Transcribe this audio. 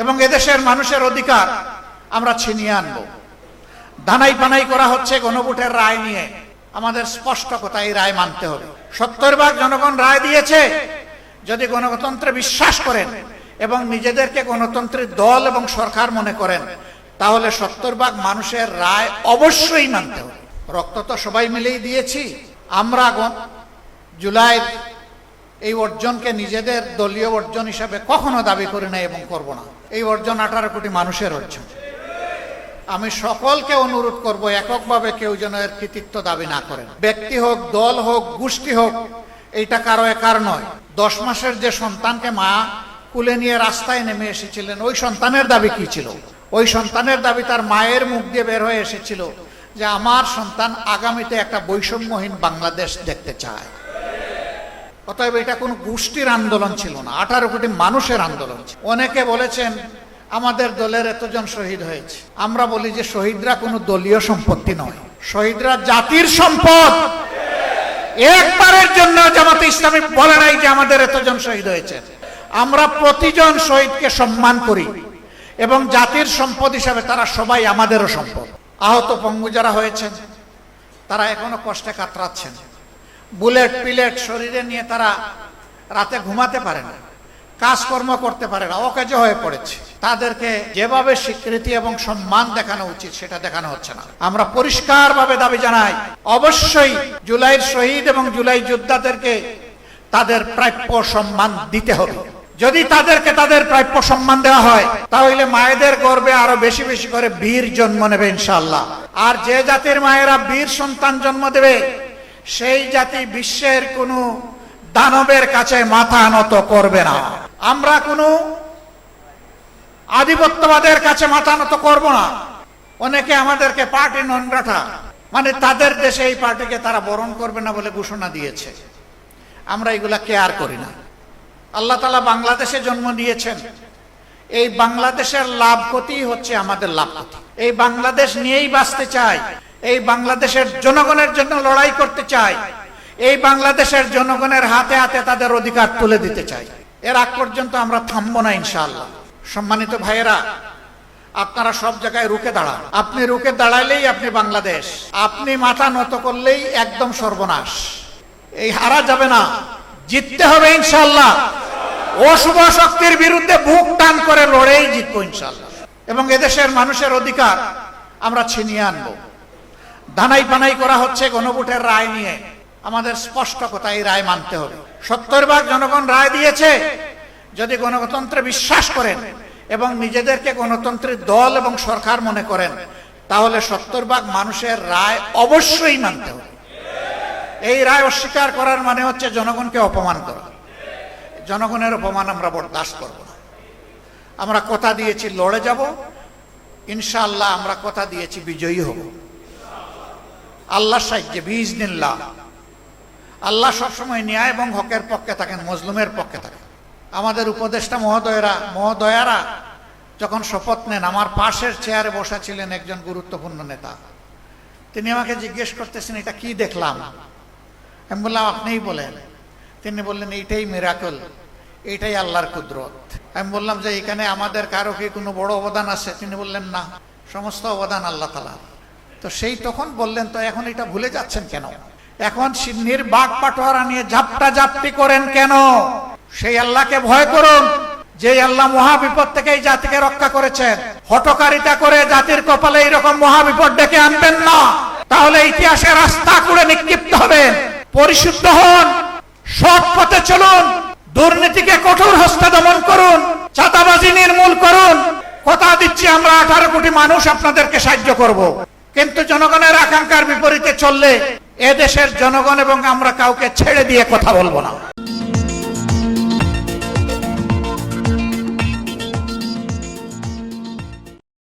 এবং এদেশের মানুষের অধিকার আমরা ছিনিয়ে আনব। ধানাই পানাই করা হচ্ছে গণভোটের রায় নিয়ে। আমাদের স্পষ্ট কথা, এই রায় মানতে হবে। 70% জনগণ রায় দিয়েছে। যদি গণতন্ত্রে বিশ্বাস করেন এবং নিজেদেরকে গণতন্ত্রের দল এবং সরকার মনে করেন, তাহলে 70% মানুষের রায় অবশ্যই মানতে হবে। রক্ত তো সবাই মিলেই দিয়েছি। আমরা জুলাইয়ের এই অর্জনকে নিজেদের দলীয় অর্জন হিসাবে কখনো দাবি করি না এবং করব না। এই অর্জন 18 কোটি মানুষের অর্জন। আমি সকলকে অনুরোধ করব, এককভাবে কেউ যেন এর কৃতিত্ব দাবি না করেন। ব্যক্তি হোক, দল হোক, গোষ্ঠী হোক, এইটা কারো একার নয়। 10 মাসের যে সন্তানকে মা কুলে নিয়ে রাস্তায় নেমে এসেছিলেন, ওই সন্তানের দাবি কি ছিল? ওই সন্তানের দাবি তার মায়ের মুখ দিয়ে বের হয়ে এসেছিল যে আমার সন্তান আগামীতে একটা বৈষম্যহীন বাংলাদেশ দেখতে চায়। অতএব এটা কোনো গোষ্ঠীর আন্দোলন ছিল না, 18 কোটি মানুষের আন্দোলন ছিল। অনেকে বলেছেন আমাদের দলের এতজন শহীদ হয়েছে। আমরা বলি যে শহীদরা কোনো দলীয় সম্পত্তি নয়, শহীদরা জাতির সম্পদ। একবারের জন্য জামাতে ইসলামী বলে নাই যে আমাদের এতজন শহীদ হয়েছে। আমরা প্রতিজন শহীদকে সম্মান করি এবং জাতির সম্পদ হিসাবে তারা সবাই আমাদেরও সম্পদ। আহত পঙ্গু যারা হয়েছেন তারা এখনো কষ্টে কাতরাচ্ছেন। বুলেট পিলেট শরীরে নিয়ে তারা রাতে ঘুমাতে পারে না, কাজকর্ম করতে পারে না, অকেজ হয়ে পড়েছে। তাদেরকে যেভাবে স্বীকৃতি এবং সম্মান দেখানো উচিত সেটা দেখানো হচ্ছে না। আমরা পরিষ্কারভাবে দাবি জানাই, অবশ্যই জুলাইয়ের শহীদ এবং জুলাই যোদ্ধাদেরকে তাদের প্রাপ্য সম্মান দিতে হবে। যদি তাদেরকে তাদের প্রাপ্য সম্মান দেওয়া হয়, তাহলে মায়েদের গর্ভে আরো বেশি বেশি করে বীর জন্ম নেবে ইনশাআল্লাহ। আর যে জাতির মায়েরা বীর সন্তান জন্ম দেবে, সেই জাতি বিশ্বের কোনো দানবের কাছে মাথা নত করবে না। আমরা কোনো আধিপত্যবাদের কাছে মাথা নত করব না। অনেকে আমাদেরকে পার্টি নন গ্রাটা, মানে তাদের দেশে এই পার্টিকে তারা বরণ করবে না বলে ঘোষণা দিয়েছে। আমরা এগুলা কেয়ার করি না। আল্লাহ তাআলা বাংলাদেশে জন্ম দিয়েছেন, এই বাংলাদেশের লাভ ক্ষতি হচ্ছে আমাদের লাভ ক্ষতি। এই বাংলাদেশ নিয়েই বাঁচতে চাই, এই বাংলাদেশের জনগণের জন্য লড়াই করতে চাই, এই বাংলাদেশের জনগণের হাতে হাতে তাদের অধিকার তুলে দিতে চাই। এর আগ পর্যন্ত আমরা থামবো না ইনশাআল্লাহ। সম্মানিত ভাইয়েরা, আপনারা সব জায়গায় রুখে দাঁড়ান। আপনি রুখে দাঁড়াইলেই আপনি বাংলাদেশ, আপনি মাথা নত করলেই একদম সর্বনাশ। এই হারা যাবে না, জিততে হবে ইনশাআল্লাহ। অশুভ শক্তির বিরুদ্ধে বুক টান করে লড়েই জিতবো ইনশাআল্লাহ। এবং এদেশের মানুষের অধিকার আমরা ছিনিয়ে আনবো। ধানাই পানাই করা হচ্ছে গণভোটের রায় নিয়ে। আমাদের স্পষ্ট কথা, এই রায় মানতে হবে। 70% জনগণ রায় দিয়েছে। যদি গণতন্ত্রে বিশ্বাস করেন এবং নিজেদেরকে গণতন্ত্রের দল এবং সরকার মনে করেন, তাহলে 70% মানুষের রায় অবশ্যই মানতে হবে। এই রায় অস্বীকার করার মানে হচ্ছে জনগণকে অপমান করা। জনগণের অপমান আমরা বরদাস্ত করব না। আমরা কথা দিয়েছি লড়ে যাব ইনশাআল্লাহ। আমরা কথা দিয়েছি বিজয়ী হব আল্লাহর সাহায্যে বিইজনিল্লাহ। আল্লাহ সবসময় ন্যায় এবং হকের পক্ষে থাকেন, মজলুমের পক্ষে থাকেন। আমাদের উপদেষ্টা মহোদয়ারা যখন শপথ নেন, আমার পাশের চেয়ারে বসা ছিলেন একজন গুরুত্বপূর্ণ নেতা। তিনি আমাকে জিজ্ঞেস করতেছেন, এটা কি দেখলাম? আমি বললাম, আপনিই বলেন। তিনি বললেন, এইটাই মিরাকল, এইটাই আল্লাহর কুদরত। আমি বললাম যে এখানে আমাদের কারো কি কোনো বড় অবদান আছে? তিনি বললেন, না, সমস্ত অবদান আল্লাহ তাআলার। তো সেই তখন বললেন, তো এখন এটা ভুলে যাচ্ছেন কেন? এখন সিন্নির বাঘ পাটোয়ারা নিয়ে ঝাপটা ঝাপটি করেন কেন? সেই আল্লাহকে ভয় করুন, যে আল্লাহ মহাবিপদ থেকে এই জাতিকে রক্ষা করেছেন। হঠকারিতা করে জাতির কপালে এইরকম মহাবিপদ ডেকে আনবেন না, তাহলে ইতিহাসের রাস্তা করে নিক্ষিপ্ত হবেন। পরিশুদ্ধ হন, সৎ পথে চলুন, দুর্নীতিকে কঠোর হস্তে দমন করুন, চাঁদাবাজি নির্মূল করুন। কথা দিচ্ছি, আমরা 18 কোটি মানুষ আপনাদেরকে সাহায্য করব। কিন্তু জনগণের আকাঙ্ক্ষার বিপরীতে চললে এদেশের জনগণ এবং আমরা কাউকে ছেড়ে দিয়ে কথা বলবো না।